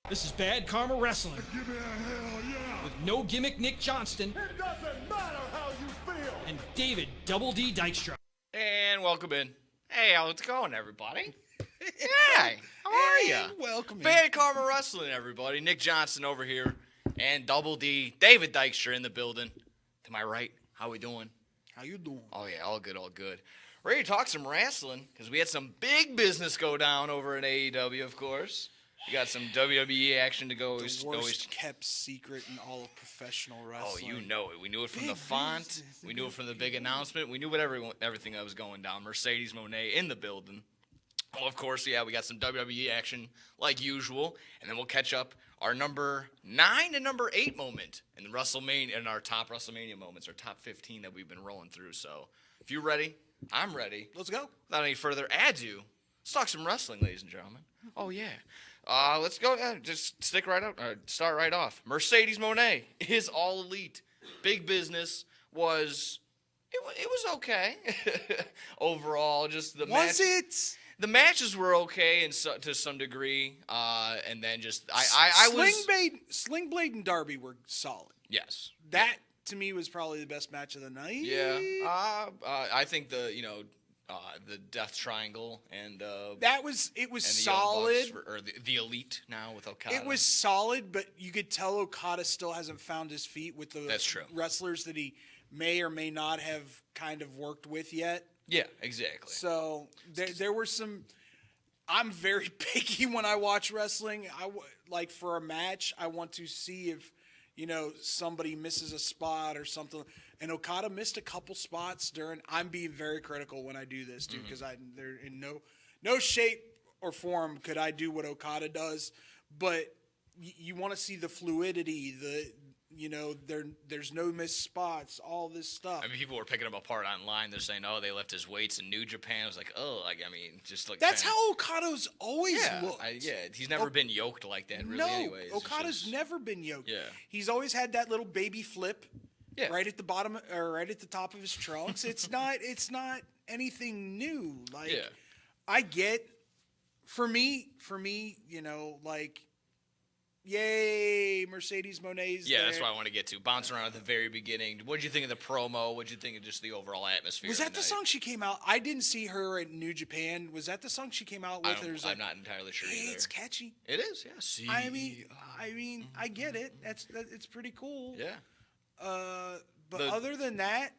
This is Bad Karma Wrestling. Give me a hell yeah! With no gimmick Nick Johnston. It doesn't matter how you feel! And David Double D Dykstra. And welcome in. Hey, how's it going, everybody? Hey, how are you? Welcome in. Bad Karma Wrestling, everybody. Nick Johnston over here. And Double D, David Dykstra in the building. To my right, how we doing? How you doing? Oh, yeah, all good, all good. Ready to talk some wrestling, because we had some big business go down over in AEW, of course. We got some WWE action to go. The worst kept secret in all of professional wrestling. Oh, you know it. We knew it from Big the font. business. We knew it from the big announcement. We knew what everything that was going down. Mercedez Mone in the building. Well, of course, yeah, we got some WWE action like usual, and then we'll catch up our number 9 and number 8 moment in the WrestleMania, in our top WrestleMania moments, our top 15 that we've been rolling through. So, if you're ready, I'm ready. Let's go. Without any further ado, let's talk some wrestling, ladies and gentlemen. Oh yeah. Let's go. Just stick right up. Start right off. Mercedez Mone is all elite. Big business was. It was okay overall. Just the match. Was it? The matches were okay to some degree, and then just I was. Sling Blade and Darby were solid. Yes. That to me was probably the best match of the night. Yeah. I think the Death Triangle and That was it was and the solid. Young Bucks, or the Elite now with Okada. It was solid, but you could tell Okada still hasn't found his feet with the That's true. wrestlers that he may or may not have kind of worked with yet. Yeah, exactly. So there were some. I'm very picky when I watch wrestling. Like for a match, I want to see if somebody misses a spot or something. And Okada missed a couple spots during. I'm being very critical when I do this too, because they're in no shape or form could I do what Okada does. But you want to see the fluidity, there's no missed spots, all this stuff. I mean, people were picking him apart online. They're saying, "Oh, they left his weights in New Japan." I was like, "Oh, just like." That's how Okada's always looked. He's never been yoked like that, really. No, anyways. Okada's never been yoked. Yeah. He's always had that little baby flip. Yeah. Right at the bottom or right at the top of his trunks. It's not anything new. Like I get for me, yay, Mercedez Mone's Yeah, there. that's what I want to get to. Bouncing around at the very beginning. What did you think of the promo? What did you think of just the overall atmosphere? Was of that the night? song she came out? I didn't see her at New Japan. Was that the song she came out with? I'm not entirely sure hey, either. it's catchy. It is, yeah. See, I mean, I get it. It's pretty cool. yeah. But other than that,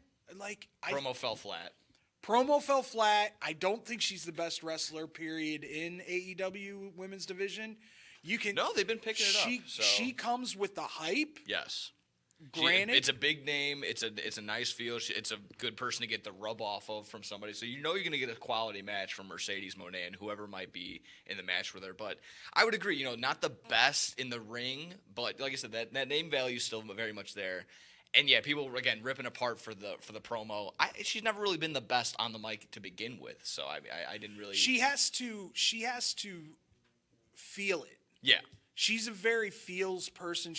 Promo fell flat. Promo fell flat. I don't think she's the best wrestler, period, in AEW women's division. No, they've been picking it up. So. She comes with the hype. Yes. Granted, it's a big name. It's a nice feel. It's a good person to get the rub off of from somebody. So you're going to get a quality match from Mercedez Mone and whoever might be in the match with her. But I would agree, not the best in the ring, but like I said, that name value is still very much there. And yeah, people again ripping apart for the promo. She's never really been the best on the mic to begin with. So I didn't really. She has to feel it. Yeah. She's a very feels person.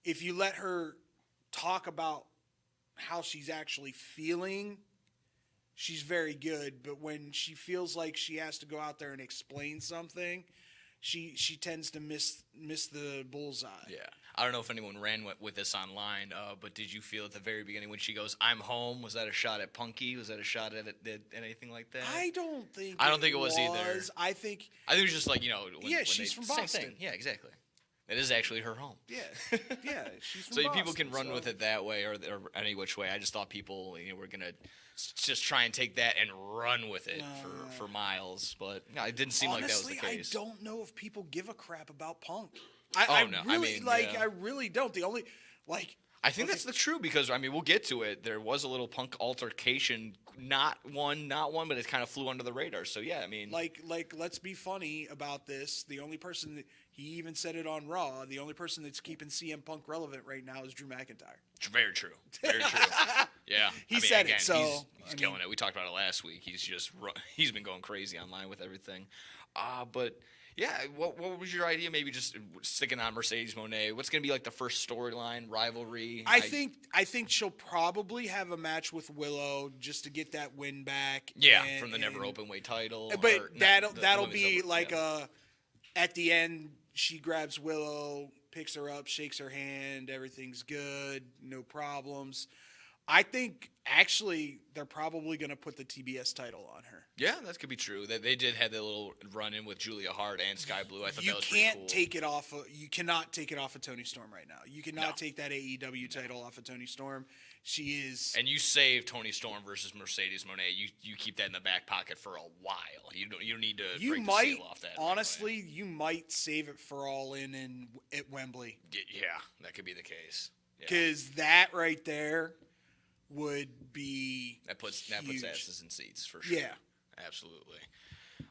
If you let her talk about how she's actually feeling, she's very good. But when she feels like she has to go out there and explain something, she tends to miss the bullseye. Yeah. I don't know if anyone ran with this online, but did you feel at the very beginning when she goes, "I'm home"? Was that a shot at Punky? Was that a shot at anything like that? I don't think it was either. I think it was just like she's from Boston. Same thing. Yeah, exactly. It is actually her home. Yeah, she's from So Boston, people can run with it that way or any which way. I just thought people were gonna just try and take that and run with it for miles, but it didn't seem Honestly, like that was the case. I don't know if people give a crap about Punk. No. I really don't. The only I think that's the true because we'll get to it. There was a little Punk altercation, not one, but it kind of flew under the radar. So yeah, let's be funny about this. The only person that he even said it on Raw, the only person that's keeping CM Punk relevant right now is Drew McIntyre. Very true. Very true. Yeah, he said it. So he's killing it. We talked about it last week. He's been going crazy online with everything. But. Yeah, what was your idea? Maybe just sticking on Mercedez Mone. What's going to be like the first storyline rivalry? I think she'll probably have a match with Willow just to get that win back. Yeah, from the never open weight title. But that'll be like a at the end she grabs Willow, picks her up, shakes her hand, everything's good, no problems. I think actually they're probably going to put the TBS title on her. Yeah, that could be true. That they did have that little run-in with Julia Hart and Sky Blue. I thought You that was pretty can't cool. take it off. You cannot take it off of Toni Storm right now. You cannot take that AEW title off of Toni Storm. She is. And you save Toni Storm versus Mercedes Mone. You keep that in the back pocket for a while. You don't need to You break might the seal off that. right away. honestly, you might save it for All In at Wembley Yeah, that could be the case. Yeah. because that right there would be That puts huge. asses in seats for sure. Yeah. Absolutely.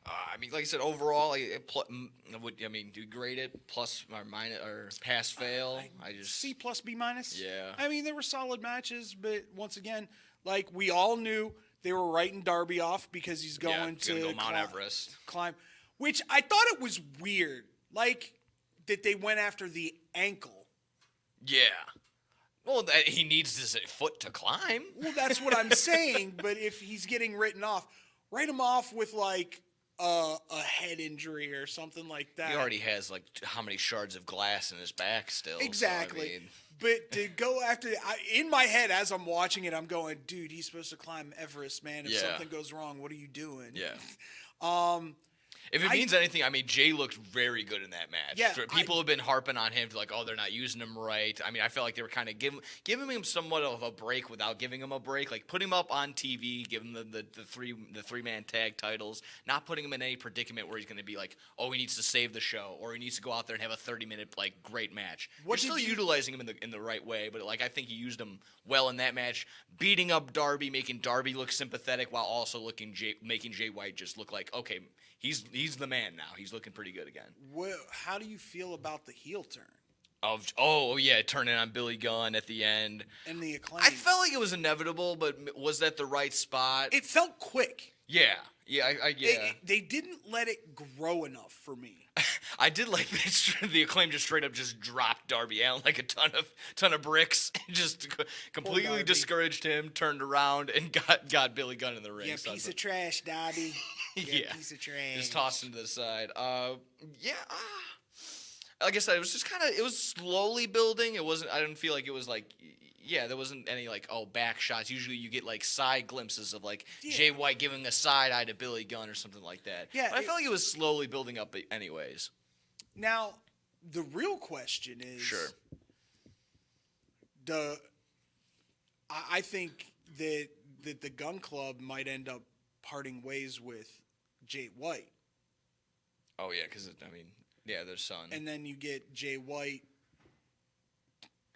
I mean, like I said, overall, do you grade it plus or minus or pass fail? I just C plus B minus. Yeah. I mean, they were solid matches, but once again, like we all knew they were writing Darby off because he's going he's gonna to go Mount Everest. climb. Which I thought it was weird, like that they went after the ankle. Yeah. Well, he needs his foot to climb. Well, that's what I'm saying. But if he's getting written off, write him off with like a head injury or something like that. He already has like how many shards of glass in his back still? Exactly. So, I mean, But to go after, in my head as I'm watching it, I'm going, dude, he's supposed to climb Everest, man. If Yeah. something goes wrong, what are you doing? yeah. If it means anything, I mean, Jay looked very good in that match. Yeah, People have been harping on him, like, oh, they're not using him right. I mean, I felt like they were kind of giving him somewhat of a break without giving him a break. Like, put him up on TV, give him the three-man tag titles, not putting him in any predicament where he's going to be like, oh, he needs to save the show, or he needs to go out there and have a 30-minute, like, great match. You're still utilizing him in the right way, but, like, I think he used him well in that match, beating up Darby, making Darby look sympathetic while also making Jay White just look like, okay, he's the man now. He's looking pretty good again. Well, how do you feel about the heel turn Turning on Billy Gunn at the end. and the Acclaim? I felt like it was inevitable, but was that the right spot? It felt quick. Yeah. They didn't let it grow enough for me. I did like that the Acclaim just straight up just dropped Darby Allin like a ton of bricks, and just completely Darby. discouraged him, turned around, and got Billy Gunn in the ring. Yeah, So I piece thought- of trash, Darby. Yeah. Piece of trash. Just tossed him to the side. Like I said, it was just it was slowly building. It wasn't. I didn't feel like it was like. Yeah, there wasn't any like back shots. Usually you get like side glimpses of like Jay White giving a side eye to Billy Gunn or something like that. Yeah, but I felt like it was slowly building up anyways. Now, the real question is, Sure. I think that the Gun Club might end up parting ways with Jay White, Oh yeah, because their son. and then you get Jay White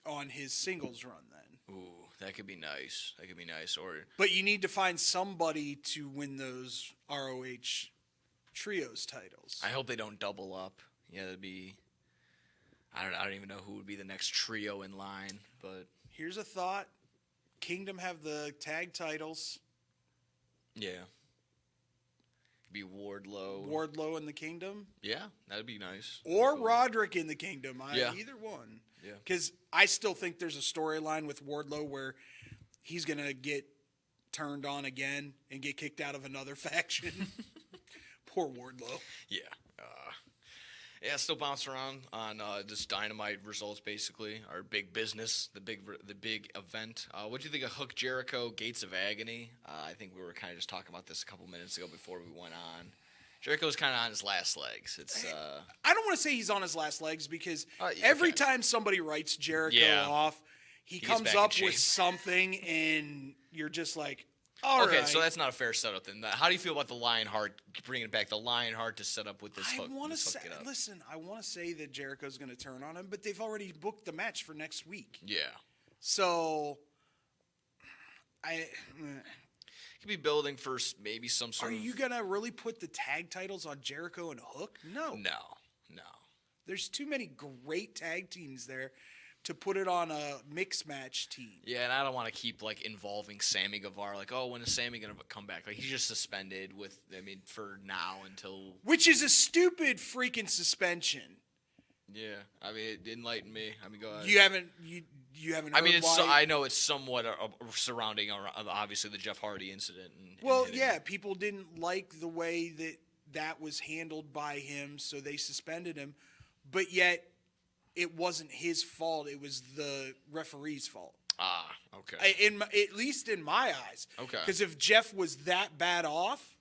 on his singles run then. Ooh, that could be nice. But you need to find somebody to win those ROH trios titles. I hope they don't double up. Yeah, that'd be. I don't even know who would be the next trio in line, but Here's a thought. Kingdom have the tag titles. yeah. Be Wardlow. Wardlow in the Kingdom. Yeah, that'd be nice. Or Cool. Roderick in the Kingdom. Yeah. Either one. Yeah. Because I still think there's a storyline with Wardlow where he's going to get turned on again and get kicked out of another faction. Poor Wardlow. Yeah. Still bounce around on just Dynamite results, basically. Our big business, the big event. What do you think of Hook Jericho, Gates of Agony? I think we were kind of just talking about this a couple minutes ago before we went on. Jericho's kind of on his last legs. It's I don't want to say he's on his last legs because yeah, every okay. time somebody writes Jericho off, he gets comes back in up shape. with something and you're just like, all okay, right. so that's not a fair setup then. How do you feel about the Lionheart, bringing it back, the Lionheart to set up with this hook? I want to this say, hook it up? listen, I want to say that Jericho's going to turn on him, but they've already booked the match for next week. Yeah. So, Could be building for maybe some sort are of... you going to really put the tag titles on Jericho and Hook? No. No. There's too many great tag teams there to put it on a mixed match team. Yeah, and I don't want to keep like involving Sammy Guevara. Like, oh, when is Sammy gonna come back? Like, he's just suspended for now until. Which is a stupid freaking suspension. Yeah, it enlightened me. Go ahead. You haven't heard it's. why? I know it's somewhat surrounding obviously the Jeff Hardy incident. Well, yeah, people didn't like the way that was handled by him, so they suspended him. but yet it wasn't his fault. It was the referee's fault. Ah, okay. At least in my eyes. Okay. Because if Jeff was that bad off,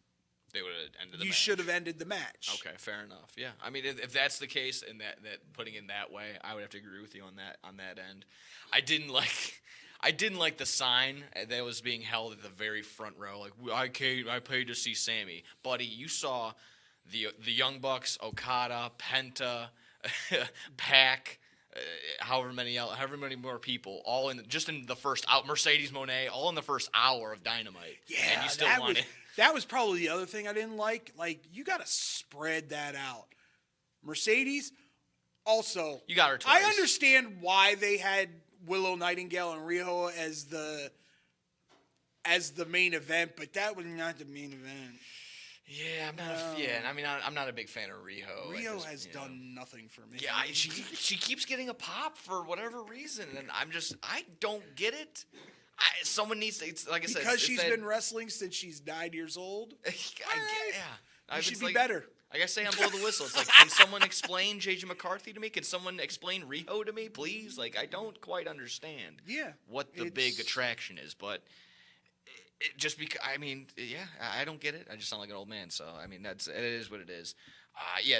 They would have ended the you match. should have ended the match. Okay, fair enough. Yeah, I mean, if that's the case, and that putting it that way, I would have to agree with you on that end. I didn't like the sign that was being held at the very front row. Like, I paid to see Sammy, buddy. You saw the Young Bucks, Okada, Penta, Pac. However many more people, all in the first out. Mercedes Mone, all in the first hour of Dynamite. Yeah, and you still that was probably the other thing I didn't like. Like, you got to spread that out. Mercedes, also, You got her twice. I understand why they had Willow Nightingale and Riho as the main event, but that was not the main event. Yeah, I'm not a big fan of Riho. Riho has done nothing for me. Yeah, she keeps getting a pop for whatever reason, and I don't get it. Someone needs to. It's like I said, because she's been wrestling since she's 9 years old. Yeah, You should be better. Like I say, I'm below the whistle. It's like, can someone explain JJ McCarthy to me? Can someone explain Riho to me, please? Like, I don't quite understand. What the big attraction is, but. Just because, I don't get it. I just sound like an old man. So, it is what it is.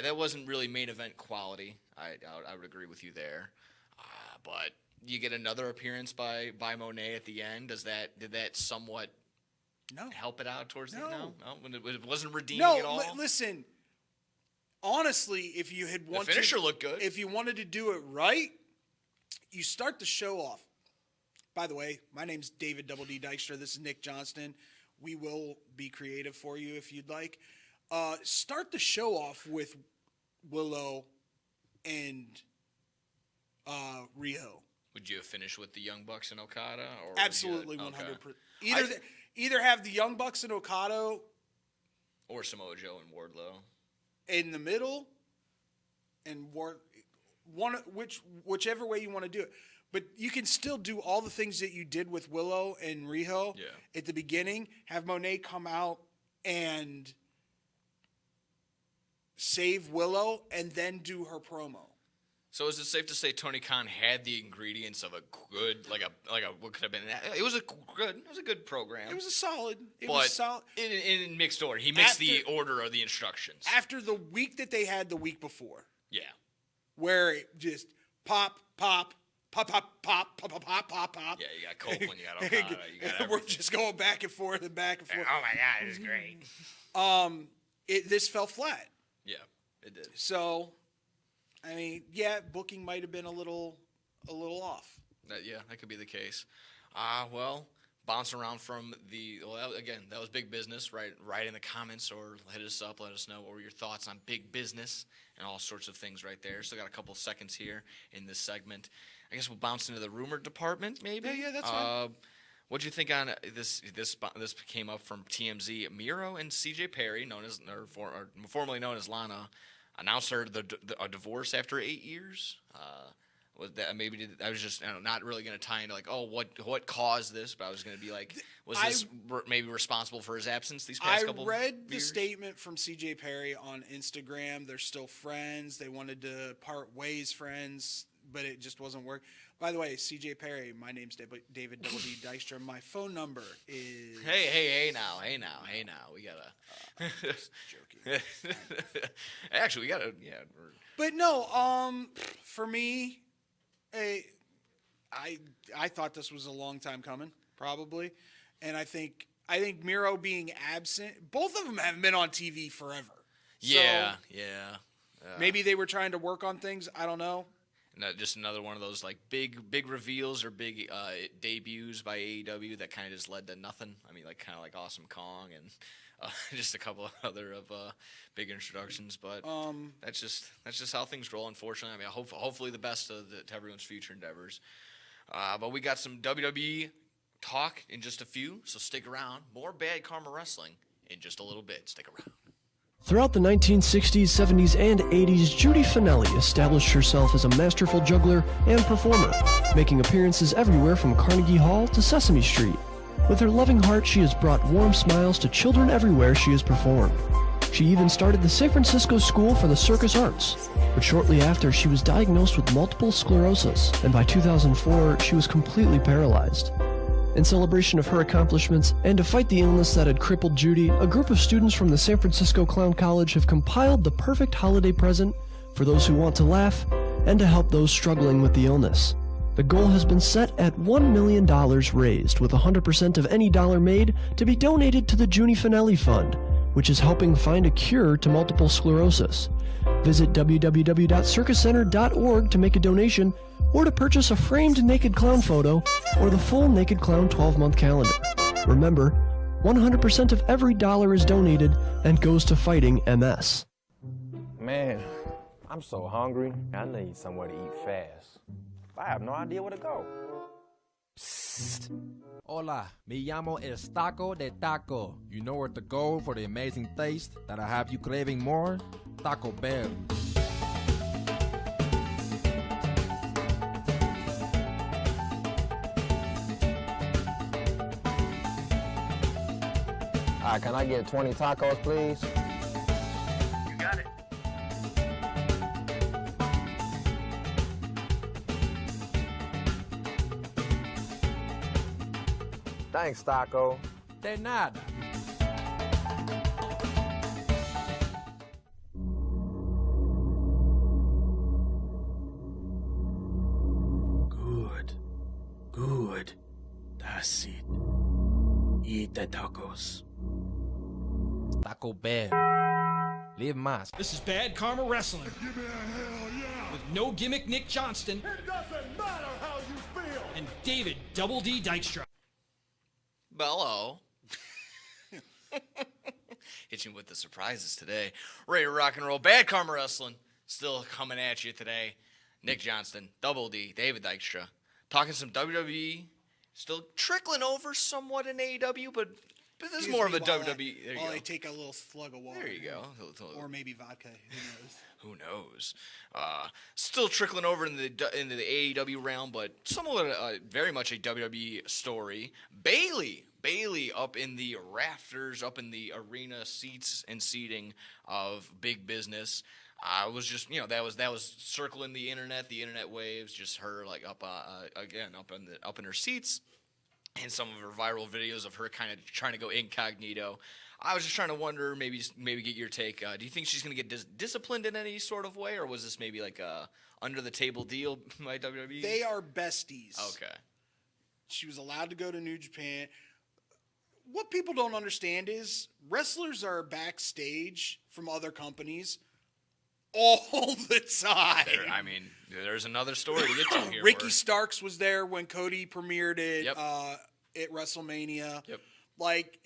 That wasn't really main event quality. I would agree with you there. But you get another appearance by Monet at the end. Did that somewhat help it out towards the no? It wasn't redeeming at all. Listen. Honestly, if you had wanted the finisher looked good. If you wanted to do it right, you start the show off. By the way, my name's David Double D Dykstra. This is Nick Johnston. We will be creative for you if you'd like. Start the show off with Willow and Riho. Would you have finished with the Young Bucks and Okada? Or Absolutely, okay. 100%. Either have the Young Bucks and Okada or Samoa Joe and Wardlow in the middle, and whichever way you want to do it. But you can still do all the things that you did with Willow and Riho at the beginning. Have Monet come out and save Willow, and then do her promo. So is it safe to say Tony Khan had the ingredients of a good, what could have been? It was a good program. It was solid. In mixed order. He mixed the order of the instructions. After the week that they had the week before. Yeah. Where it just pop, pop, pop, pop, pop, pop, pop, pop, pop, pop. Yeah, you got Copeland, you got Okada, you got everything. We're just going back and forth and back and forth. Oh my God, it was great. This fell flat. Yeah, it did. So, booking might have been a little off. That could be the case. Bouncing around from that was big business. Right in the comments or hit us up. Let us know what were your thoughts on big business and all sorts of things right there. Still got a couple seconds here in this segment. I guess we'll bounce into the rumor department, maybe. Yeah, that's fine. What'd you think on this? This came up from TMZ. Miro and CJ Perry, formerly known as Lana, announced a divorce after 8 years. Was that I was just not really going to tie into what caused this, but I was going to be like, was this maybe responsible for his absence these past couple years? I read the statement from CJ Perry on Instagram. They're still friends. They wanted to part ways friends, but it just wasn't work. By the way, CJ Perry, my name's David Double D Dykstra. My phone number is... Hey now. We gotta... Just joking. Actually, we gotta... Yeah. But no, for me... I thought this was a long time coming, probably, and I think Miro being absent, both of them haven't been on TV forever. Yeah. Maybe they were trying to work on things. I don't know. Just another one of those big reveals or big debuts by AEW that kind of just led to nothing. Kind of like Awesome Kong and just a couple of other big introductions, but that's just how things roll. Unfortunately, hopefully the best to everyone's future endeavors. But we got some WWE talk in just a few, so stick around. More Bad Karma Wrestling in just a little bit. Stick around. Throughout the 1960s, 70s, and 80s, Judy Finelli established herself as a masterful juggler and performer, making appearances everywhere from Carnegie Hall to Sesame Street. With her loving heart, she has brought warm smiles to children everywhere she has performed. She even started the San Francisco School for the Circus Arts. But shortly after, she was diagnosed with multiple sclerosis, and by 2004, she was completely paralyzed. In celebration of her accomplishments, and to fight the illness that had crippled Judy, a group of students from the San Francisco Clown College have compiled the perfect holiday present for those who want to laugh and to help those struggling with the illness. The goal has been set at $1 million raised, with 100% of any dollar made to be donated to the Judy Finelli Fund, which is helping find a cure to multiple sclerosis. Visit www.circuscenter.org to make a donation or to purchase a framed naked clown photo or the full Naked Clown 12-month calendar. Remember, 100% of every dollar is donated and goes to fighting MS. Man, I'm so hungry. I need somewhere to eat fast. I have no idea where to go. Psst. Hola, me llamo El Taco de Taco. You know where to go for the amazing taste that'll have you craving more? Taco Bell. All right, can I get 20 tacos, please? You got it. Thanks, Taco. De nada. Good. That's it. Eat the tacos. Taco Bell. Live más. This is Bad Karma Wrestling Give me a hell yeah. with No Gimmick Nick Johnston It doesn't matter how you feel. and David Double D Dykstra. Bello. Hit you with the surprises today. Ready to rock and roll. Bad Karma Wrestling still coming at you today. Nick Johnston, Double D, David Dykstra. Talking some WWE. Still trickling over somewhat in AEW, but this is more of a WWE. There you While go. I take a little slug of water. There you go. Or maybe vodka. Who knows? Who knows? Still trickling over into the AEW realm, but somewhat very much a WWE story. Bailey up in the rafters, up in the arena seats and seating of Big Business. I was just, that was circling the internet waves, just her like up in her seats, and some of her viral videos of her kind of trying to go incognito. I was just trying to wonder, maybe get your take. Do you think she's going to get disciplined in any sort of way, or was this maybe like a under the table deal by WWE? They are besties. Okay. She was allowed to go to New Japan. What people don't understand is wrestlers are backstage from other companies all the time. There's another story to get to here. Ricky Starks was there when Cody premiered it Yep. At WrestleMania. Yep. Like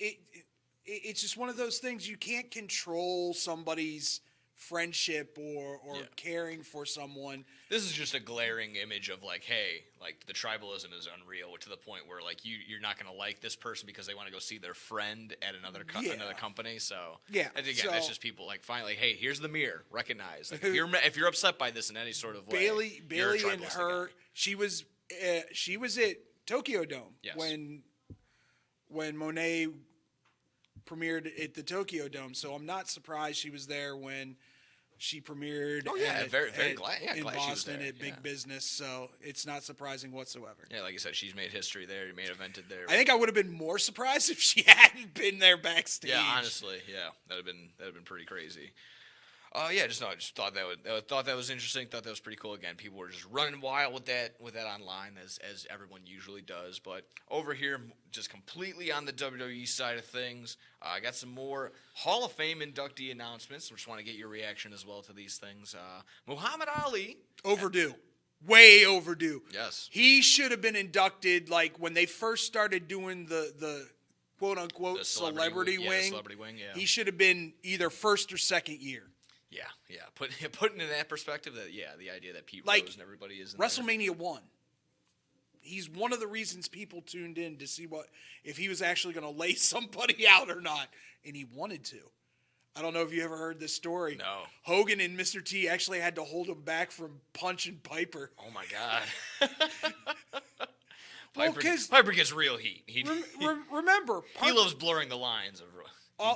it's just one of those things you can't control somebody's friendship or caring for someone. This is just a glaring image of like, hey, like the tribalism is unreal to the point where like you're not going to like this person because they want to go see their friend at another company. So Yeah, and again, so- that's just people like finally, hey, here's the mirror, recognize. Like, if you're upset by this in any sort of way, Bailey you're a and tribalist her, guy. she was at Tokyo Dome Yes. when Monet premiered at the Tokyo Dome. So I'm not surprised she was there when she premiered. Oh, yeah, very glad. Yeah, in glad she was Boston there, at Big yeah. Business. So it's not surprising whatsoever. Yeah, like you said, she's made history there. You made evented there. I think I would have been more surprised if she hadn't been there backstage. Yeah, honestly, yeah, that'd have been pretty crazy. I just thought that was interesting. Thought that was pretty cool. Again, people were just running wild with that online as everyone usually does. But over here, just completely on the WWE side of things, I got some more Hall of Fame inductee announcements. I just want to get your reaction as well to these things. Muhammad Ali, Overdue. Way overdue. Yes. He should have been inducted like when they first started doing the quote unquote The celebrity wing. celebrity wing, yeah. He should have been either first or second year. Yeah. Putting in that perspective, the idea that Pete Like, Rose and everybody is in there. WrestleMania 1. He's one of the reasons people tuned in to see if he was actually going to lay somebody out or not, and he wanted to. I don't know if you ever heard this story. No. Hogan and Mr. T actually had to hold him back from punching Piper. Oh my God. Well, 'cause- Piper gets real heat. Remember, He loves blurring the lines of.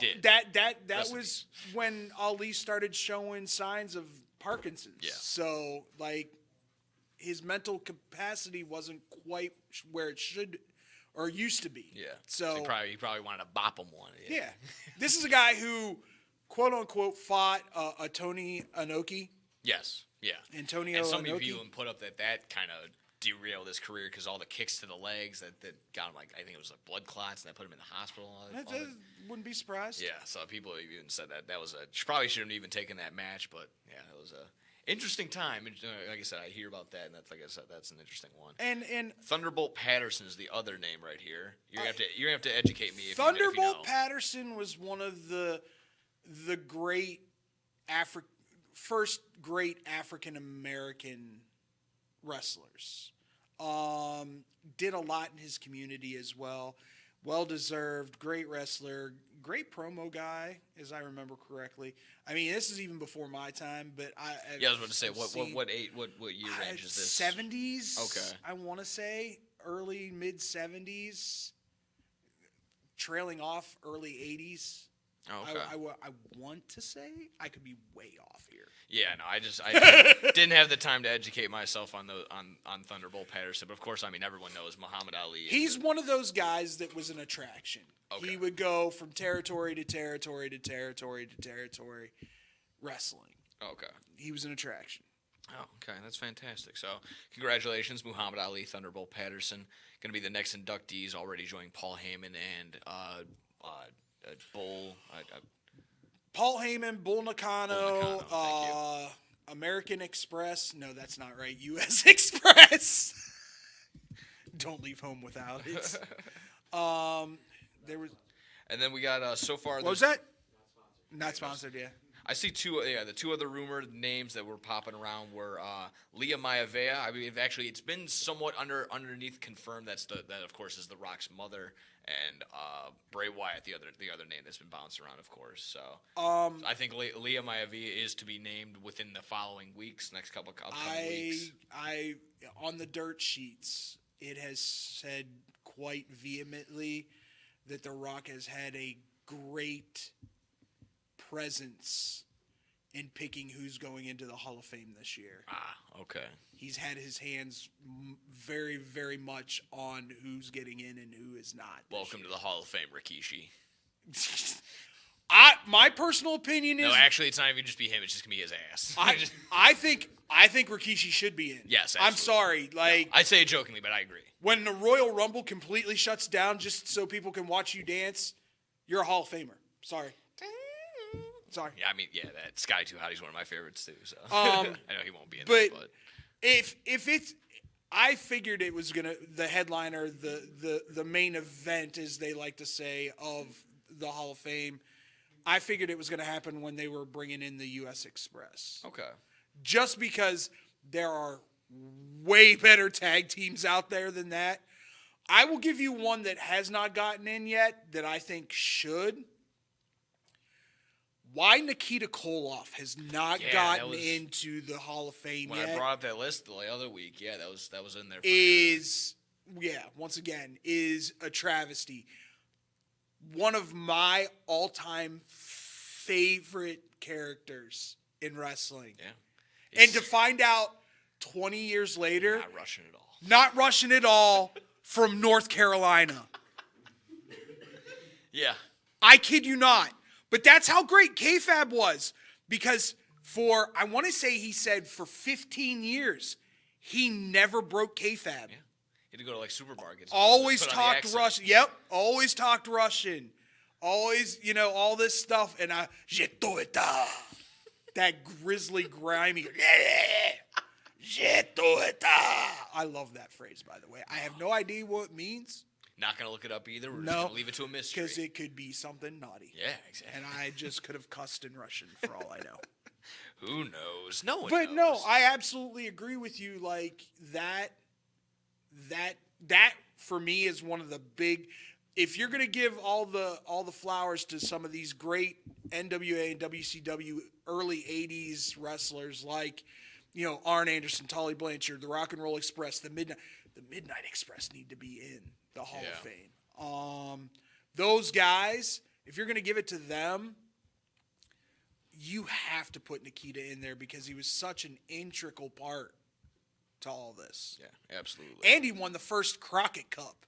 did. That Rest in was when Ali started showing signs of Parkinson's. Yeah. So like his mental capacity wasn't quite where it should or used to be. Yeah. So he probably wanted to bop him one. yeah. This is a guy who, quote unquote, fought a Tony Inoki. Yes. Yeah. Antonio and some Inoki. of you put up that kind of derailed his career because all the kicks to the legs that got him, like, I think it was like blood clots, and that put him in the hospital. Wouldn't be surprised. Yeah, so people even said that was she probably shouldn't have even taken that match, but yeah, it was a interesting time. And, like I said, I hear about that, and that's, like I said, that's an interesting one. And Thunderbolt Patterson is the other name right here. You're gonna have to educate me. If you Thunderbolt know. Patterson was one of the great first great African American wrestlers. Did a lot in his community as well. Well deserved, great wrestler, great promo guy, as I remember correctly. I mean, this is even before my time, but I was about to say what year range is this? 70s. Okay. I want to say early mid 70s, trailing off early 80s. Oh, okay. I want to say I could be way off here. Yeah, no, I didn't have the time to educate myself on Thunderbolt Patterson, but of course, I mean, everyone knows Muhammad Ali. He's one of those guys that was an attraction. Okay. He would go from territory to territory to territory to territory wrestling. Okay. He was an attraction. Oh, okay, that's fantastic. So, congratulations, Muhammad Ali, Thunderbolt Patterson, going to be the next inductees. Already joining Paul Heyman and Bull. Paul Heyman, Bull Nakano, thank you. American Express. No, that's not right. U.S. Express. Don't leave home without it. There was. And then we got so far. What was that? Not sponsored, yeah. I see the two other rumored names that were popping around were Leah Maivia. I mean, actually, it's been somewhat underneath confirmed. That of course is The Rock's mother, and Bray Wyatt, the other name that's been bounced around, of course. So I think Leah Maivia is to be named within the following weeks, next couple upcoming weeks. On the dirt sheets, it has said quite vehemently that The Rock has had a great presence in picking who's going into the Hall of Fame this year. Ah, okay. He's had his hands very, very much on who's getting in and who is not. Welcome to the Hall of Fame, Rikishi. My personal opinion is no. Actually, it's not even just be him. It's just gonna be his ass. I think Rikishi should be in. Yes, I'm sorry. Like I say it jokingly, but I agree. When the Royal Rumble completely shuts down just so people can watch you dance, you're a Hall of Famer. Sorry. Yeah, I mean, that Sky Too Hot is one of my favorites too. So I know he won't be in but it, but if it's, I figured it was the headliner, the main event, as they like to say, of the Hall of Fame. I figured it was gonna happen when they were bringing in the U.S. Express. Okay. Just because there are way better tag teams out there than that. I will give you one that has not gotten in yet that I think should. Why Nikita Koloff has not gotten into the Hall of Fame when yet. I brought up that list the other week, that was in there. Once again, is a travesty. One of my all-time favorite characters in wrestling. Yeah. And to find out 20 years later, not rushing at all, from North Carolina. Yeah. I kid you not. But that's how great kayfabe was. Because I want to say he said for 15 years, he never broke kayfabe. Yeah. He had to go to like supermarkets. Always talked Russian. Yep. Always talked Russian. Always, all this stuff. And je to eta. That grisly, grimy. Je to eta. I love that phrase, by the way. I have no idea what it means. Not going to look it up either. We're just going to leave it to a mystery. Because it could be something naughty. Yeah, exactly. And I just could have cussed in Russian for all I know. Who knows? No one knows. But no, I absolutely agree with you. Like that for me is one of the big. If you're going to give all the flowers to some of these great NWA and WCW early 80s wrestlers like, Arn Anderson, Tully Blanchard, the Rock and Roll Express, the Midnight Express need to be in the Hall of Fame. Those guys if you're going to give it to them, you have to put Nikita in there because he was such an integral part to all this. Yeah, absolutely. And he won the first Crockett Cup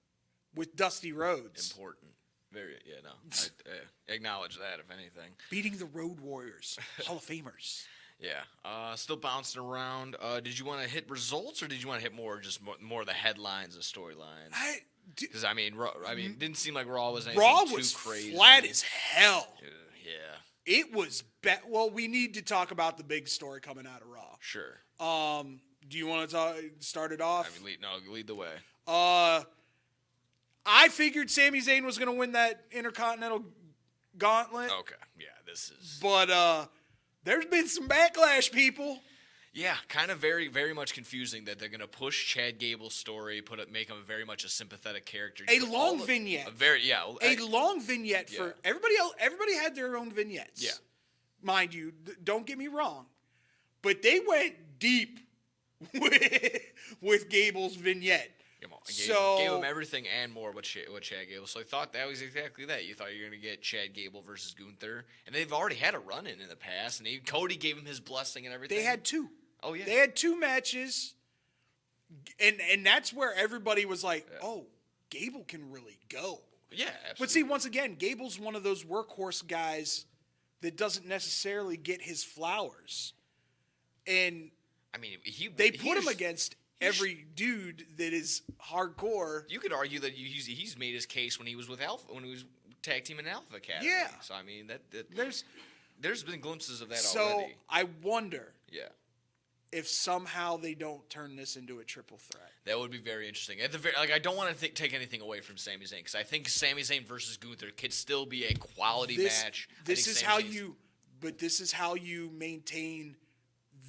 with Dusty Rhodes. Important. Very, I acknowledge that, if anything. Beating the Road Warriors, Hall of Famers. Yeah. Still bouncing around. Did you want to hit results, or did you want to hit more of the headlines and storylines? Because it didn't seem like Raw was anything Raw too was crazy. flat as hell. Yeah. It was well, we need to talk about the big story coming out of Raw. Sure. Do you want to start it off? Lead the way. I figured Sami Zayn was going to win that Intercontinental Gauntlet. Okay. Yeah, this is. But there's been some backlash, people. Yeah, kind of very, very much confusing that they're going to push Chad Gable's story, make him very much a sympathetic character. A long vignette. A long vignette for everybody else. Everybody had their own vignettes. Yeah. Mind you, don't get me wrong. But they went deep with Gable's vignette. Gave him everything and more with Chad Gable. So I thought that was exactly that. You thought you were going to get Chad Gable versus Gunther. And they've already had a run-in the past. And Cody gave him his blessing and everything. They had two. Oh, yeah. They had two matches. And that's where everybody was like, oh, Gable can really go. Yeah, absolutely. But see, once again, Gable's one of those workhorse guys that doesn't necessarily get his flowers. And they put him against every dude that is hardcore. You could argue that he's made his case when he was with Alpha, when he was tag team in Alpha Academy. Yeah. So there's been glimpses of that so already. I wonder. Yeah. If somehow they don't turn this into a triple threat. That would be very interesting. At the I don't want to take anything away from Sami Zayn because I think Sami Zayn versus Gunther could still be a quality match. This is how you maintain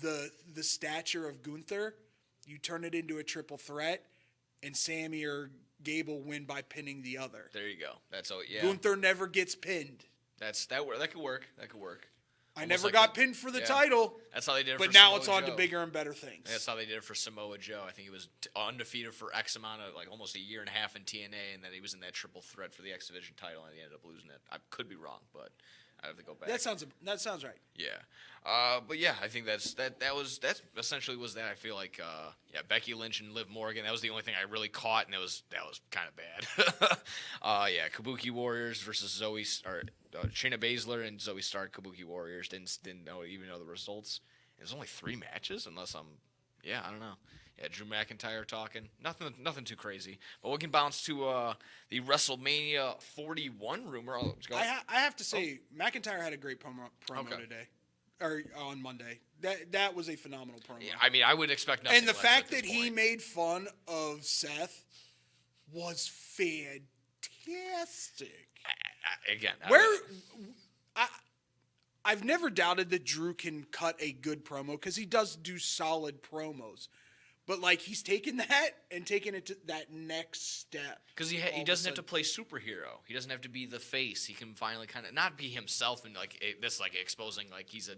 the stature of Gunther. You turn it into a triple threat, and Sami or Gable win by pinning the other. There you go. That's all. Yeah. Gunther never gets pinned. That could work. That could work. I never got pinned for the title. That's how they did it but for now Samoa it's on Joe. to bigger and better things. That's how they did it for Samoa Joe. I think he was undefeated for X amount of, almost a year and a half in TNA, and then he was in that triple threat for the X Division title, and he ended up losing it. I could be wrong, but I have to go back. That sounds right. Yeah. But yeah, I think that's essentially was that. I feel like Becky Lynch and Liv Morgan. That was the only thing I really caught, and that was kind of bad. Kabuki Warriors versus Shayna Baszler and Zoe Stark. Kabuki Warriors didn't even know the results. There's only 3 matches, unless I don't know. Yeah, Drew McIntyre talking. Nothing too crazy. But we can bounce to the WrestleMania 41 rumor. I have to say, McIntyre had a great promo today. Or on Monday. That was a phenomenal promo. Yeah, I would expect nothing And the less fact at this that he point. made fun of Seth was fantastic. I've never doubted that Drew can cut a good promo because he does do solid promos. But he's taken that and taken it to that next step. Because he doesn't have to play superhero. He doesn't have to be the face. He can finally kind of not be himself and exposing he's a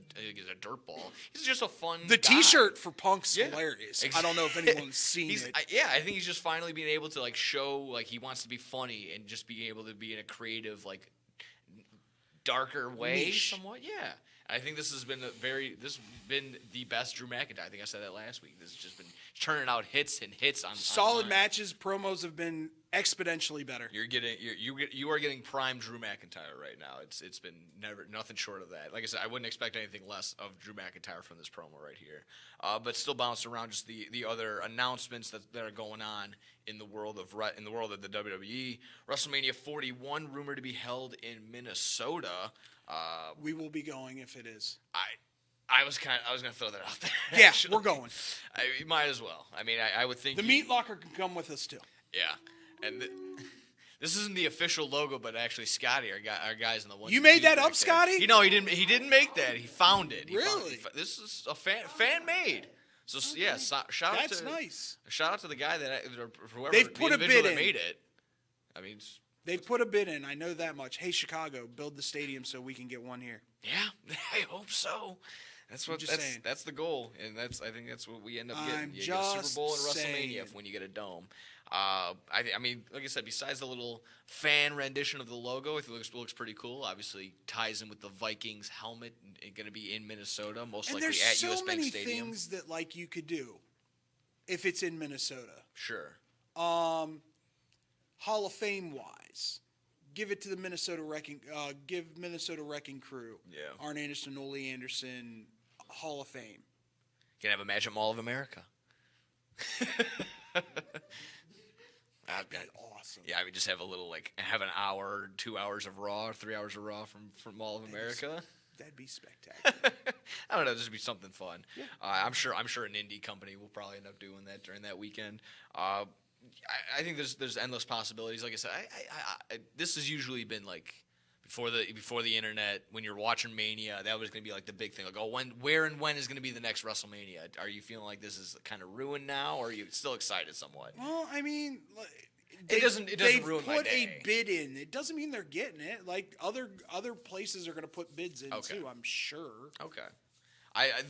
dirtball. He's just a fun. The guy. T-shirt for Punk's hilarious. I don't know if anyone's seen it. I think he's just finally being able to show he wants to be funny and just being able to be in a creative darker way Niche. somewhat. Yeah. I think this has been the best Drew McIntyre. I think I said that last week. This has just been turning out hits and hits on solid online. matches. Promos have been exponentially better. You are getting prime Drew McIntyre right now. It's been nothing short of that. Like I said, I wouldn't expect anything less of Drew McIntyre from this promo right here. But still bouncing around just the other announcements that are going on in the world of the WWE. WrestleMania 41 rumored to be held in Minnesota. We will be going if it is. I was going to throw that out there. Yeah, actually. we're going. You might as well. I would think the Meat Locker can come with us too. Yeah, and this isn't the official logo, but actually Scotty, our guys in the one. You made that up, Scotty? He didn't. He didn't make that. He found it. Really? This is a fan made. So okay. Yeah, shout out to. That's nice. Shout out to the guy whoever they've put a bid in. Made it. They've put a bid in. I know that much. Hey, Chicago, build the stadium so we can get one here. Yeah, I hope so. That's the goal, and I think that's what we end up getting. You get a Super Bowl and WrestleMania when you get a dome. I mean, like I said, besides the little fan rendition of the logo, it looks pretty cool. Obviously, ties in with the Vikings helmet. Going to be in Minnesota, most And likely there's at so US Bank many Stadium. things that like you could do if it's in Minnesota. Sure. Hall of Fame wise, give it to the Minnesota Wrecking. Give Minnesota Wrecking Crew. Yeah. Arn Anderson, Ole Anderson, Hall of Fame. Can have a match at Mall of America. That'd be awesome. Yeah, I mean, just have a little have an hour, 2 hours of Raw, or 3 hours of Raw from Mall of America. That'd be spectacular. I don't know, this would be something fun. Yeah. I'm sure an indie company will probably end up doing that during that weekend. I think there's endless possibilities. Like I said, this has usually been before the internet, when you're watching Mania, that was going to be the big thing. Where and when is going to be the next WrestleMania? Are you feeling like this is kind of ruined now, or are you still excited somewhat? Well, I mean, It doesn't ruin my put day. a bid in. It doesn't mean they're getting it. Other places are going to put bids in too, I'm sure. Okay.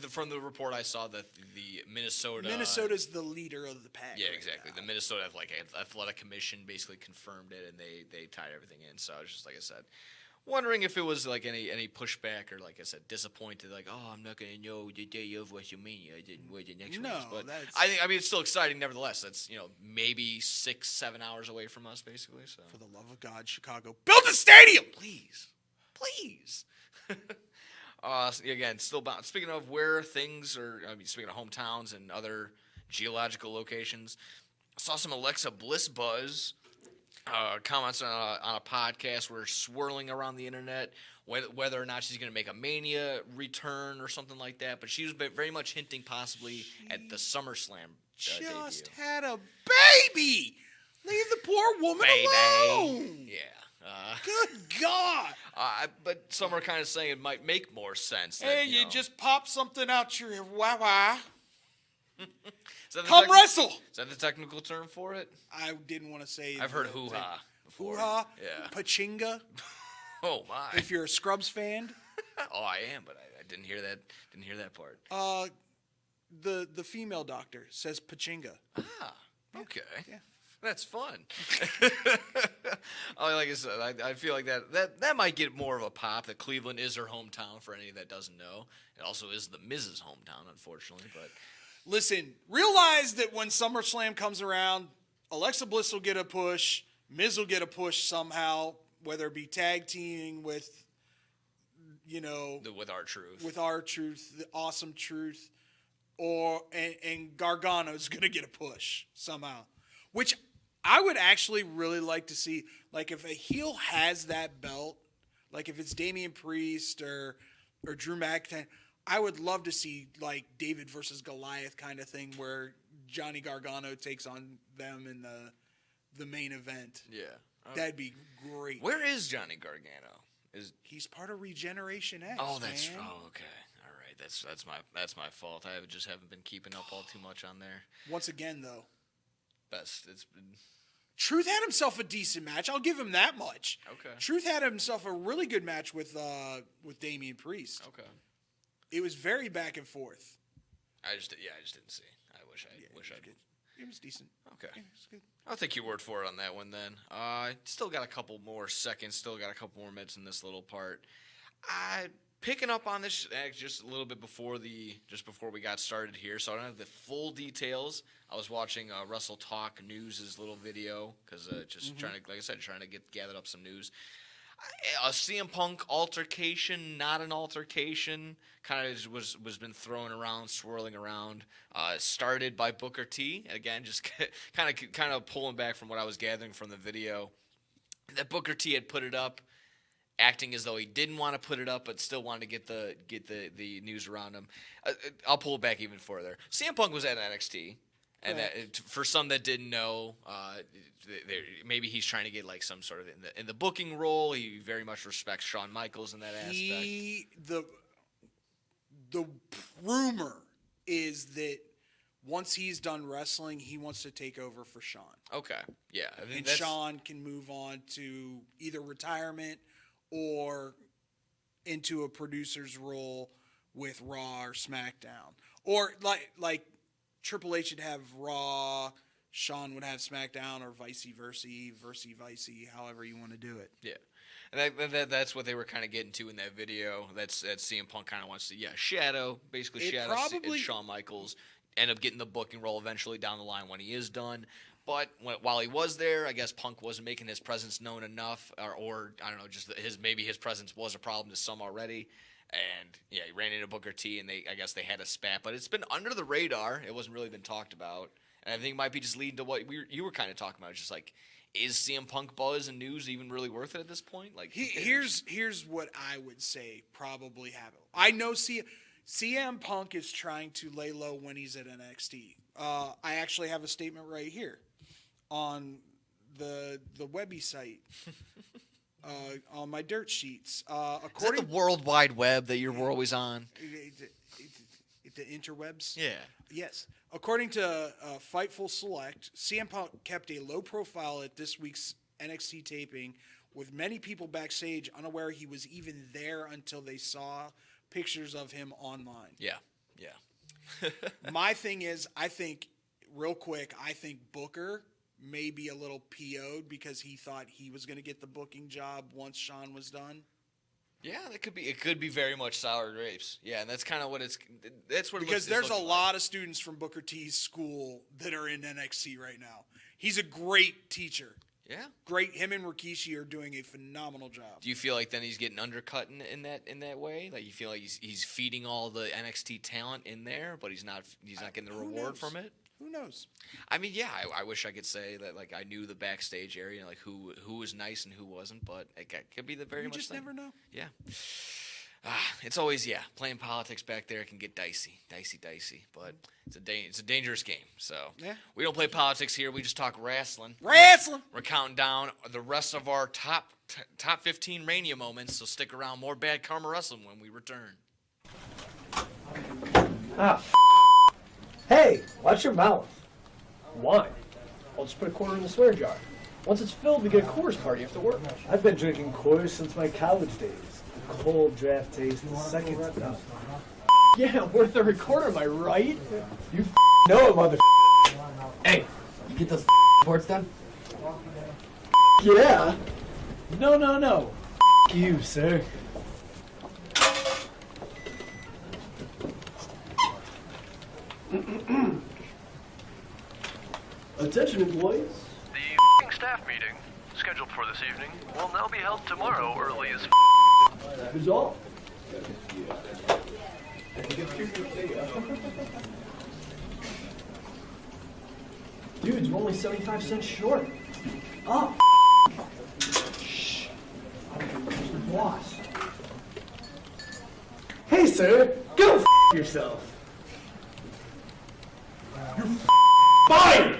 From the report I saw that the Minnesota's the leader of the pack. Yeah, right exactly. now. The Minnesota Athletic Commission basically confirmed it, and they tied everything in. So I was just, like I said, wondering if it was any pushback or, like I said, disappointed. I'm not gonna know the day of WrestleMania. I didn't wait the next one. But I mean, it's still exciting nevertheless. That's maybe 6-7 hours away from us, basically. So For the love of God, Chicago, build a stadium, please. Again, still bound. Speaking of where things are, speaking of hometowns and other geological locations, I saw some Alexa Bliss buzz. Comments on a podcast were swirling around the internet whether or not she's going to make a Mania return or something like that. But she was very much hinting possibly at the SummerSlam just debut. had a baby. Leave the poor woman alone. Yeah. Good God. But some are kind of saying it might make more sense. Hey, you just pop something out your wah-wah. Come wrestle. Is that the technical term for it? I didn't want to say. I've heard hoo-ha before. Hoo-ha? Yeah. Pachinga? Oh, my. If you're a Scrubs fan. Oh, I am, but I didn't hear that. Didn't hear that part. The female doctor says Pachinga. Ah, okay. Yeah. That's fun. Like I said, I feel like that might get more of a pop. That Cleveland is her hometown for any that doesn't know. It also is the Miz's hometown, unfortunately. But listen, realize that when SummerSlam comes around, Alexa Bliss will get a push. Miz will get a push somehow, whether it be tag teaming with, with R-Truth. With R-Truth, the Awesome Truth, and Gargano's going to get a push somehow, which I would actually really like to see. If a heel has that belt, if it's Damian Priest or Drew McIntyre, I would love to see David versus Goliath kind of thing where Johnny Gargano takes on them in the main event. Yeah. That'd be great. Where is Johnny Gargano? He's part of Regeneration X. Oh, that's man. okay. All right, that's my fault. I just haven't been keeping up all too much on there. Once again, though, It's been Truth had himself a decent match. I'll give him that much. Okay. Truth had himself a really good match with Damian Priest. Okay. It was very back and forth. I just didn't see. I wish I did. It was decent. Okay. Yeah, it was good. I'll take your word for it on that one then. Still got a couple more seconds. Still got a couple more minutes in this little part. Picking up on this just a little bit before we got started here, so I don't have the full details. I was watching Wrestle Talk News' little video because trying to get gathered up some news. A CM Punk altercation, not an altercation, kind of was been thrown around, swirling around. Started by Booker T. Again, just kind of pulling back from what I was gathering from the video. That Booker T had put it up, acting as though he didn't want to put it up, but still wanted to get the news around him. I'll pull it back even further. CM Punk was at NXT. And that, for some that didn't know, maybe he's trying to get some sort of in the booking role. He very much respects Shawn Michaels in that aspect. The rumor is that once he's done wrestling, he wants to take over for Shawn. Okay, yeah, and Shawn can move on to either retirement or into a producer's role with Raw or SmackDown, or like Triple H would have Raw, Sean would have SmackDown or vice versa, however you want to do it. Yeah. And that's what they were kind of getting to in that video. That's CM Punk kind of wants to, shadow Shawn Michaels, end up getting the booking role eventually down the line when he is done. But while he was there, I guess Punk wasn't making his presence known enough, or I don't know, just maybe his presence was a problem to some already. And he ran into Booker T, and I guess they had a spat. But it's been under the radar. It wasn't really been talked about. And I think it might be just leading to what you were kind of talking about. It's just like, is CM Punk buzz and news even really worth it at this point? Like, here's what I would say probably happened. I know CM Punk is trying to lay low when he's at NXT. I actually have a statement right here on the Webby site on my dirt sheets. Is that the World Wide Web that you're always on? The interwebs? Yeah. Yes. According to Fightful Select, CM Punk kept a low profile at this week's NXT taping, with many people backstage unaware he was even there until they saw pictures of him online. Yeah. My thing is, I think Booker may be a little PO'd because he thought he was going to get the booking job once Sean was done. Yeah, that could be. It could be very much sour grapes. Yeah, and that's kind of what it's. That's what because there's a lot of students from Booker T's school that are in NXT right now. He's a great teacher. Yeah, great. Him and Rikishi are doing a phenomenal job. Do you feel like then he's getting undercut in that way? Like you feel like he's feeding all the NXT talent in there, but he's not getting the reward from it. Who knows? I mean, yeah, I wish I could say that like I knew the backstage area, like who was nice and who wasn't, but it could be the very much. You just thing. never know. Yeah. It's always playing politics back there can get dicey, but it's a dangerous game. So we don't play politics here. We just talk wrestling. Wrestling. We're counting down the rest of our top 15 Mania moments. So stick around. More Bad Karma Wrestling when we return. Hey, watch your mouth. Why? I'll just put a quarter in the swear jar. Once it's filled, we get a Coors party after work. I've been drinking Coors since my college days. Cold draft taste, second to none. Yeah, worth the recorder, am I right? You know it, mother. Hey, you get those reports done? Yeah. No. You, sir. Attention, employees. The staff meeting, scheduled for this evening, will now be held tomorrow early as Who's all? Dudes, we're only 75 cents short. Oh, shh. Mr. Boss. Hey, sir, go yourself. You're fired!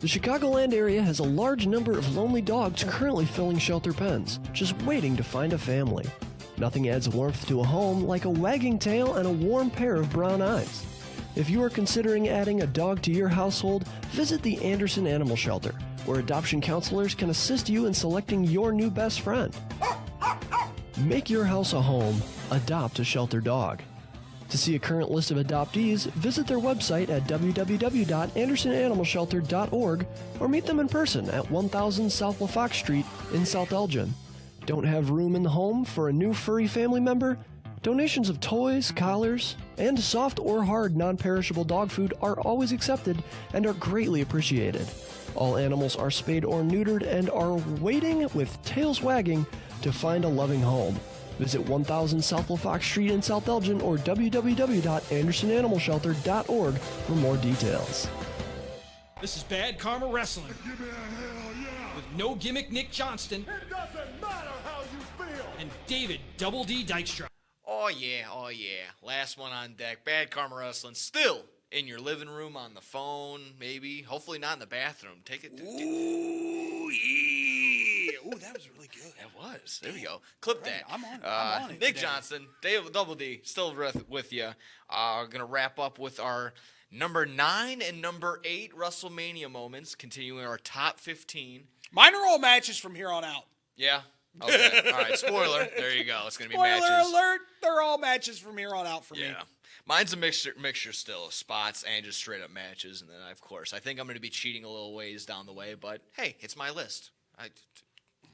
The Chicagoland area has a large number of lonely dogs currently filling shelter pens, just waiting to find a family. Nothing adds warmth to a home like a wagging tail and a warm pair of brown eyes. If you are considering adding a dog to your household, visit the Anderson Animal Shelter, where adoption counselors can assist you in selecting your new best friend. Make your house a home. Adopt a shelter dog. To see a current list of adoptees, visit their website at www.andersonanimalshelter.org or meet them in person at 1000 South LaFox Street in South Elgin. Don't have room in the home for a new furry family member? Donations of toys, collars, and soft or hard non-perishable dog food are always accepted and are greatly appreciated. All animals are spayed or neutered and are waiting with tails wagging to find a loving home. Visit 1000 South LaFox Street in South Elgin or www.andersonanimalshelter.org for more details. This is Bad Karma Wrestling. Give me a hell yeah. With No Gimmick Nick Johnston. It doesn't matter how you feel. And David Double D Dykstra. Oh yeah. Last one on deck. Bad Karma Wrestling. Still in your living room, on the phone, maybe. Hopefully not in the bathroom. Take it. Ooh, yeah. Ooh, that was really good. That was. There we go. Clip that. I'm on it Nick today. Johnson, Dave Double D, still with you. Going to wrap up with our Number 9 and number 8 WrestleMania moments, continuing our top 15. Mine are all matches from here on out. Yeah. Okay. All right. Spoiler. There you go. It's going to be matches. Spoiler alert. They're all matches from here on out for me. Yeah. Mine's a mixture still of spots and just straight up matches. And then, of course, I think I'm going to be cheating a little ways down the way. But, hey, it's my list.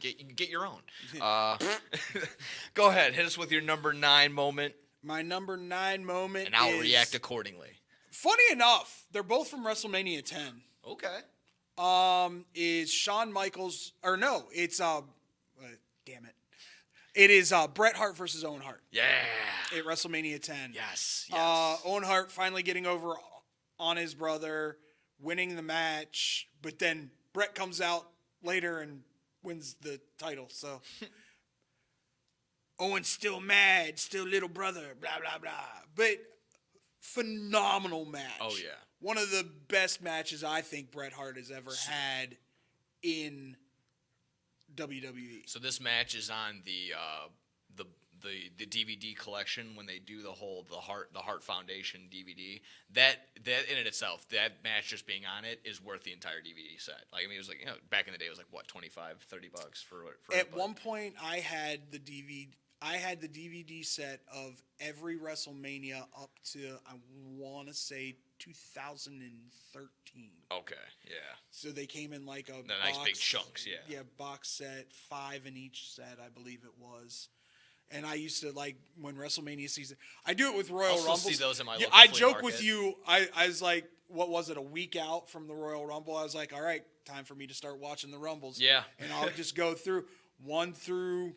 Get your own. Go ahead. Hit us with your number 9 moment. My number 9 moment and I'll react accordingly. Funny enough, they're both from WrestleMania 10. Okay. Is Shawn Michaels, or no, it's, damn it. It is Bret Hart versus Owen Hart. Yeah. At WrestleMania 10. Yes. Owen Hart finally getting over on his brother, winning the match, but then Bret comes out later and wins the title. So Owen's still mad, still little brother, blah, blah, blah. But phenomenal match. Oh, yeah. One of the best matches I think Bret Hart has ever had in WWE. So this match is on the DVD collection when they do the Hart Foundation DVD. That in itself, that match just being on it is worth the entire DVD set. Like, I mean, it was like, back in the day it was like what, $25, $30 for At one point I had the DVD set of every WrestleMania up to, I want to say, 2013. Okay, yeah. So they came in like a nice big chunks, yeah. Yeah, box set, 5 in each set, I believe it was. And I used to, like, when WrestleMania season, I do it with Royal Rumbles. See those in my local I flea joke market. with you. I was like, what was it, a week out from the Royal Rumble? I was like, all right, time for me to start watching the Rumbles. Yeah. And I'll just go through one through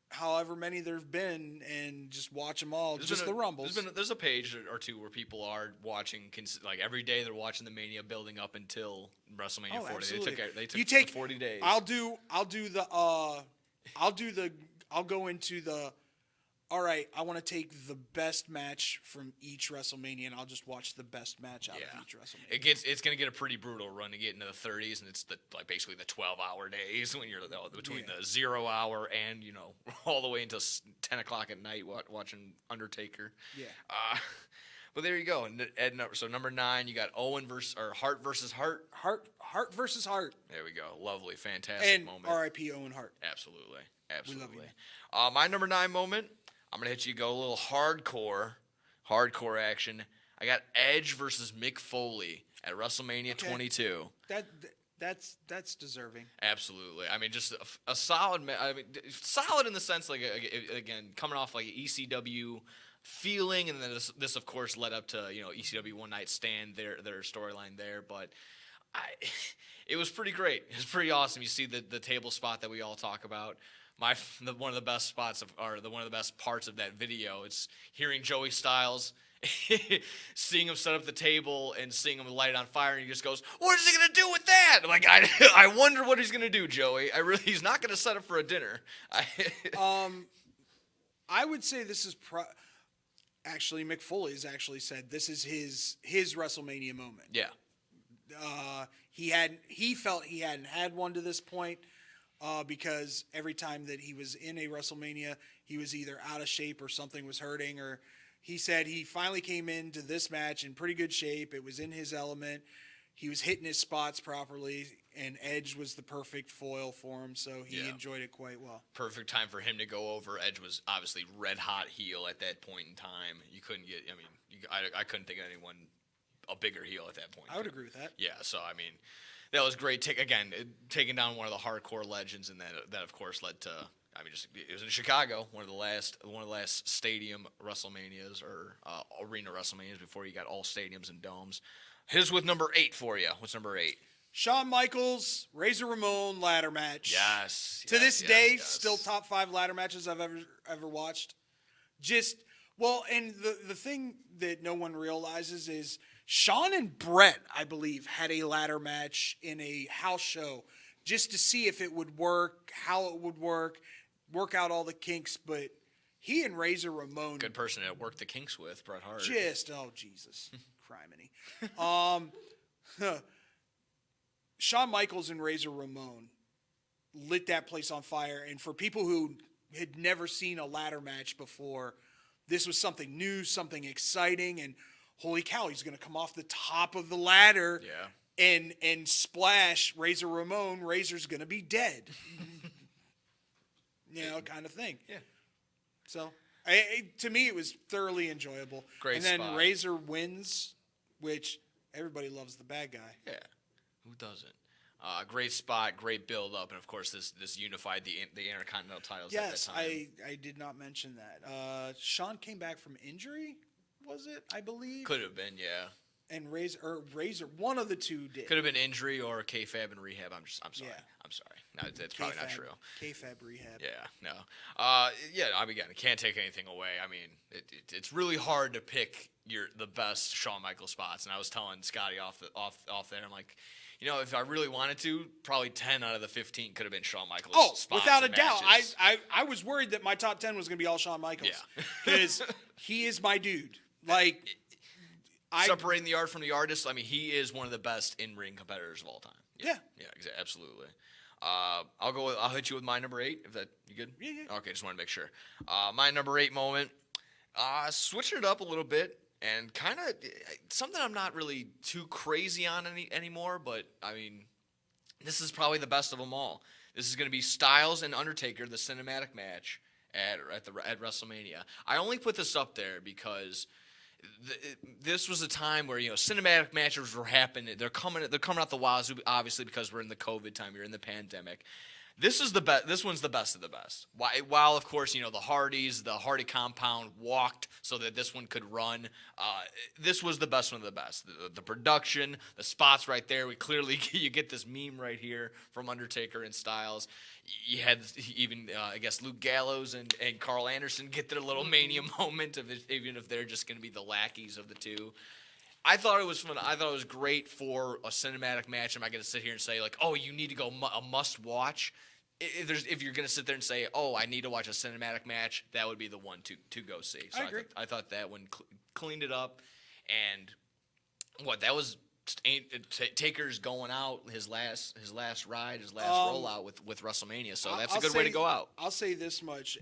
however many there've been and just watch them all, the Rumbles. There's a page or two where people are watching, like every day they're watching the Mania building up until WrestleMania 40. Absolutely. They took 40 days. I'll go into the, all right, I want to take the best match from each WrestleMania, and I'll just watch the best match out of each WrestleMania. It's going to get a pretty brutal run to get into the 30s, and it's basically the 12-hour days when you're between the 0 hour and all the way until 10 o'clock at night watching Undertaker. Yeah. But there you go. So number 9, you got Hart versus Hart. Hart versus Hart. There we go. Lovely, fantastic and moment. R.I.P. Owen Hart. Absolutely. We love you. My number 9 moment, I'm going to hit you, go a little hardcore action. I got Edge versus Mick Foley at WrestleMania 22. That's deserving. Absolutely. I mean, just a solid, solid in the sense, like, again, coming off like an ECW feeling, and then this of course led up to, ECW One Night Stand, their storyline there, but it was pretty great. It was pretty awesome. You see the table spot that we all talk about. One of the best spots one of the best parts of that video, it's hearing Joey Styles, seeing him set up the table and seeing him light it on fire, and he just goes, "What is he gonna do with that?" I'm like, I wonder what he's gonna do, Joey. He's not gonna set up for a dinner. I would say this is actually Mick Foley's actually said this is his WrestleMania moment. Yeah. He felt he hadn't had one to this point. Because every time that he was in a WrestleMania, he was either out of shape or something was hurting. Or he said he finally came into this match in pretty good shape. It was in his element. He was hitting his spots properly, and Edge was the perfect foil for him, so he enjoyed it quite well. Perfect time for him to go over. Edge was obviously red hot heel at that point in time. You couldn't get, I couldn't think of anyone a bigger heel at that point. I would agree with that. Yeah, so that was great. Taking down one of the hardcore legends, and that of course led to. It was in Chicago, one of the last stadium WrestleManias or arena WrestleManias before you got all stadiums and domes. Here's with number 8 for you. What's number 8? Shawn Michaels, Razor Ramon ladder match. Yes. To this day, still top 5 ladder matches I've ever watched. And the thing that no one realizes is Shawn and Bret, I believe, had a ladder match in a house show just to see if it would work, how it would work out all the kinks. But he and Razor Ramon, good person to work the kinks with, Bret Hart. Jesus, criminy. Shawn Michaels and Razor Ramon lit that place on fire. And for people who had never seen a ladder match before, this was something new, something exciting, and holy cow, he's going to come off the top of the ladder and splash Razor Ramon. Razor's going to be dead. Kind of thing. Yeah. So, to me, it was thoroughly enjoyable. Great And then spot. Razor wins, which everybody loves the bad guy. Yeah. Who doesn't? Great spot, great build up, and of course this unified the Intercontinental titles at that Yes, time. I did not mention that. Sean came back from injury, was it? I believe. Could have been, yeah. And Razor, one of the two did. Could have been injury or kayfabe and rehab. I'm sorry. Yeah. I'm sorry. No, that's probably not true. Kayfabe rehab. Yeah, no. I mean, again, can't take anything away. I mean, it's really hard to pick the best Shawn Michaels spots. And I was telling Scotty off there, I'm like, if I really wanted to, probably 10 out of the 15 could have been Shawn Michaels spots. Without a and doubt. matches. I was worried that my top 10 was going to be all Shawn Michaels. Yeah. Because he is my dude. Like, separating the art from the artist, I mean, he is one of the best in-ring competitors of all time. Yeah. Yeah, absolutely. I'll hit you with my number 8. If that you good? Yeah. Okay, just want to make sure. My number 8 moment, switching it up a little bit, and kind of something I'm not really too crazy on anymore. But I mean, this is probably the best of them all. This is going to be Styles and Undertaker, the cinematic match at WrestleMania. I only put this up there because this was a time where cinematic matches were happening. They're coming out the wazoo, obviously, because we're in the COVID time. You're in the pandemic. This is the best. This one's the best of the best. While of course the Hardys, the Hardy compound walked so that this one could run. This was the best one of the best. The production, the spots right there. You get this meme right here from Undertaker and Styles. You had even I guess Luke Gallows and Carl Anderson get their little Mania moment of it, even if they're just going to be the lackeys of the two. I thought it was fun. I thought it was great for a cinematic match. Am I going to sit here and say like, oh, you need to go a must watch? If you're going to sit there and say, oh, I need to watch a cinematic match, that would be the one to go see. So I agree. I thought that one cleaned it up, and that was Taker's going out his last ride, his last rollout with WrestleMania. So that's a good way to go out. I'll say this much: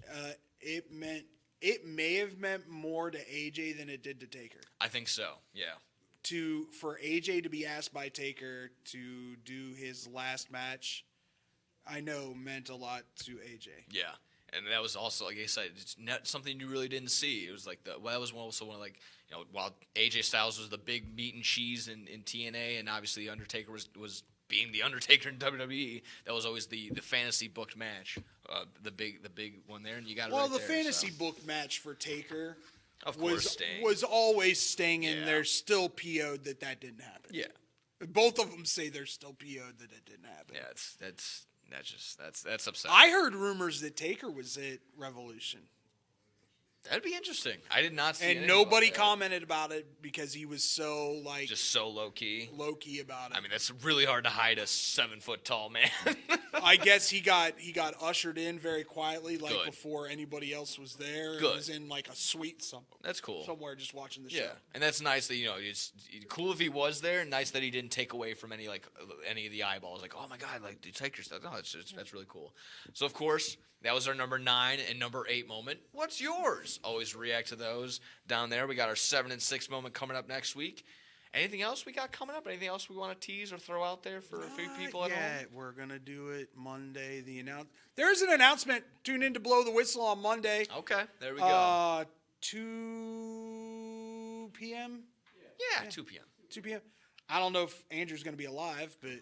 it may have meant more to AJ than it did to Taker. I think so. Yeah. For AJ to be asked by Taker to do his last match, I know meant a lot to AJ. Yeah, and that was also, like I said, it's not something you really didn't see. It was like that was also one of while AJ Styles was the big meat and cheese in TNA, and obviously Undertaker was being the Undertaker in WWE. That was always the fantasy booked match, the big one there, and you got it. Well, right the there, fantasy so. booked match for Taker. Of course, staying. Was always staying, and Yeah. they're still PO'd that didn't happen. Yeah. Both of them say they're still PO'd that it didn't happen. Yeah, that's upsetting. I heard rumors that Taker was at Revolution. That'd be interesting. I did not see And anything nobody about that. commented about it because he was so Just so low key. low key about it. I mean, that's really hard to hide a 7-foot tall man. I guess he got ushered in very quietly, like Good. before anybody else was there. Good. He was in like a suite That's cool. somewhere just watching the Yeah, show. and that's nice that it's cool if he was there. Nice that he didn't take away from any of the eyeballs. Like, oh my God, like you take your stuff. No, that's really cool. So of course that was our number 9 and number 8 moment. What's yours? Always react to those down there. We got our 7 and 6 moment coming up next week. Anything else we got coming up? Anything else we want to tease or throw out there for a few people at home? Yeah, we're gonna do it Monday. There's an announcement. Tune in to Blow the Whistle on Monday. Okay, there we go. 2 p.m. Yeah, 2 p.m. 2 p.m. I don't know if Andrew's gonna be alive, but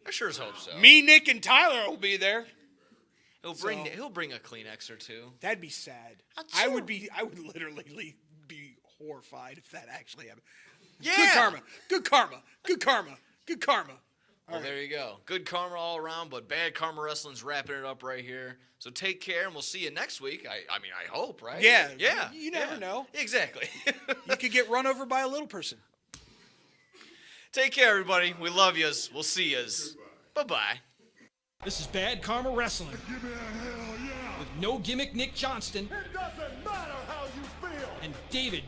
I sure as hope so. me, Nick, and Tyler will be there. He'll bring a Kleenex or two. That'd be sad. Sure. I would literally be horrified if that actually happened. Yeah. Good karma. Good karma. Good karma. Good karma. Well, there you go. Good karma all around, but Bad Karma Wrestling's wrapping it up right here. So take care, and we'll see you next week. I mean, I hope, right? Yeah. Yeah. You never know. Exactly. You could get run over by a little person. Take care, everybody. We love yous. We'll see yous. Bye-bye. This is Bad Karma Wrestling Give me a hell yeah. with No Gimmick Nick Johnston It doesn't matter how you feel. and David